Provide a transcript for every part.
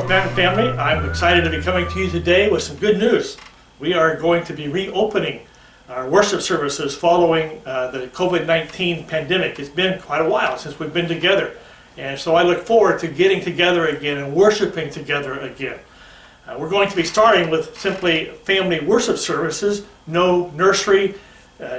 North Mountain family. I'm excited to be coming to you today with some good news. We are going to be reopening our worship services following the COVID-19 pandemic. It's been quite a while since we've been together, and so I look forward to getting together again and worshiping together again. We're going to be starting with simply family worship services, no nursery,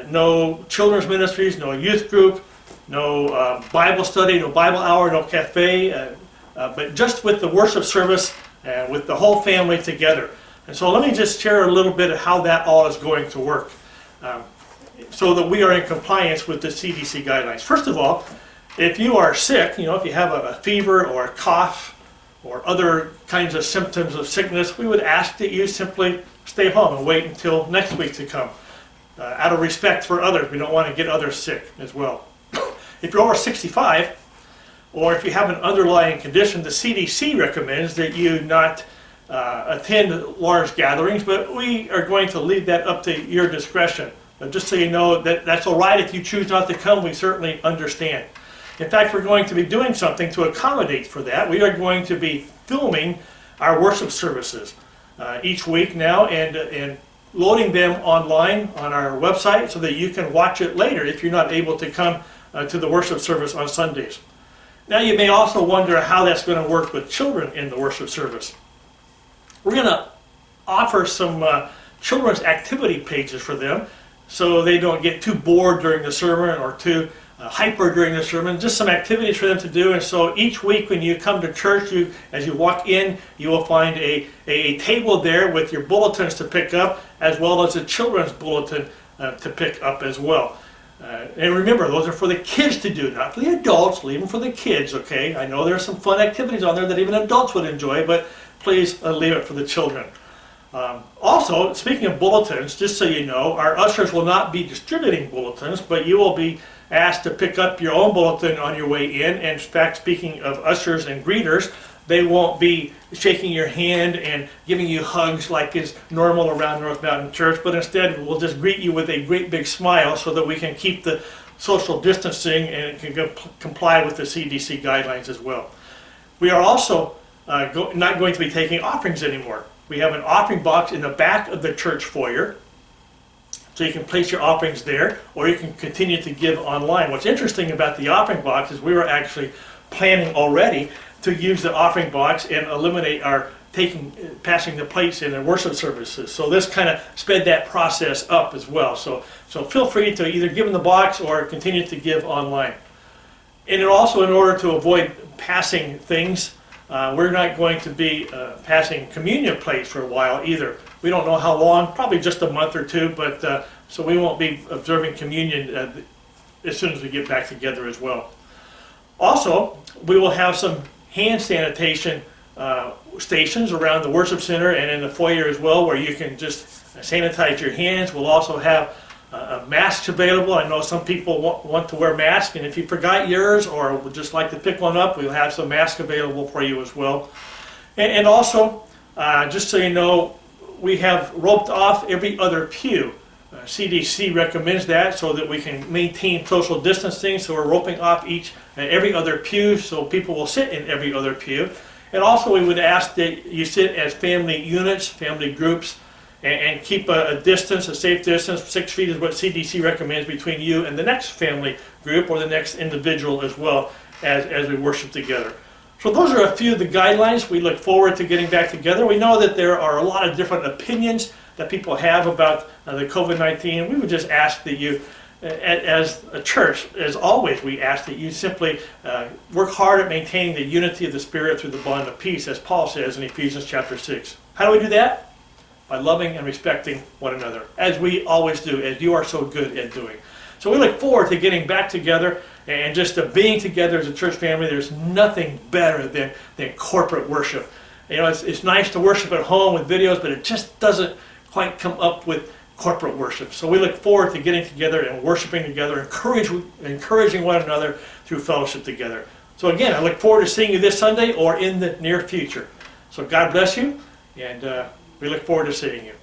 no children's ministries, no youth group, no Bible study, no Bible hour, no cafe, but just with the worship service and with the whole family together. And so let me just share a little bit of how that all is going to work so that we are in compliance with the CDC guidelines. First of all, if you are sick, if you have a fever or a cough or other kinds of symptoms of sickness, we would ask that you simply stay home and wait until next week to come. Out of respect for others, we don't want to get others sick as well. If you're over 65, or if you have an underlying condition, the CDC recommends that you not attend large gatherings, but we are going to leave that up to your discretion. Just so you know that that's all right if you choose not to come, we certainly understand. In fact, we're going to be doing something to accommodate for that. We are going to be filming our worship services each week now and loading them online on our website so that you can watch it later if you're not able to come to the worship service on Sundays. Now you may also wonder how that's going to work with children in the worship service. We're going to offer some children's activity pages for them so they don't get too bored during the sermon or too hyper during the sermon. Just some activities for them to do. And so each week when you come to church, as you walk in, you will find a table there with your bulletins to pick up, as well as a children's bulletin to pick up as well. And remember, those are for the kids to do, not for the adults. Leave them for the kids, okay? I know there are some fun activities on there that even adults would enjoy, but please leave it for the children. Also, speaking of bulletins, just so you know, our ushers will not be distributing bulletins, but you will be asked to pick up your own bulletin on your way in. And in fact, speaking of ushers and greeters, they won't be shaking your hand and giving you hugs like is normal around North Mountain Church, but instead we'll just greet you with a great big smile so that we can keep the social distancing and can comply with the CDC guidelines as well. We are also not going to be taking offerings anymore. We have an offering box in the back of the church foyer, so you can place your offerings there, or you can continue to give online. What's interesting about the offering box is we were actually planning already to use the offering box and eliminate our passing the plates in the worship services. So this kind of sped that process up as well. So feel free to either give in the box or continue to give online. And also, in order to avoid passing things, we're not going to be passing communion plates for a while either. We don't know how long, probably just a month or two, but so we won't be observing communion as soon as we get back together as well. Also, we will have some hand sanitation stations around the worship center and in the foyer as well, where you can just sanitize your hands. We'll also have masks available. I know some people want to wear masks, and if you forgot yours or would just like to pick one up, we'll have some masks available for you as well. And also, just so you know, we have roped off every other pew. CDC recommends that so that we can maintain social distancing, so we're roping off every other pew so people will sit in every other pew. And also we would ask that you sit as family units, family groups, and keep a distance, a safe distance. 6 feet is what CDC recommends between you and the next family group or the next individual as well as we worship together. So those are a few of the guidelines. We look forward to getting back together. We know that there are a lot of different opinions that people have about the COVID-19. We would just ask that you, as a church, as always, we ask that you simply work hard at maintaining the unity of the Spirit through the bond of peace, as Paul says in Ephesians chapter 6. How do we do that? By loving and respecting one another, as we always do, as you are so good at doing. So we look forward to getting back together and just being together as a church family. There's nothing better than corporate worship. It's nice to worship at home with videos, but it just doesn't quite come up with corporate worship. So we look forward to getting together and worshiping together, encouraging one another through fellowship together. So again, I look forward to seeing you this Sunday or in the near future. So God bless you, and we look forward to seeing you.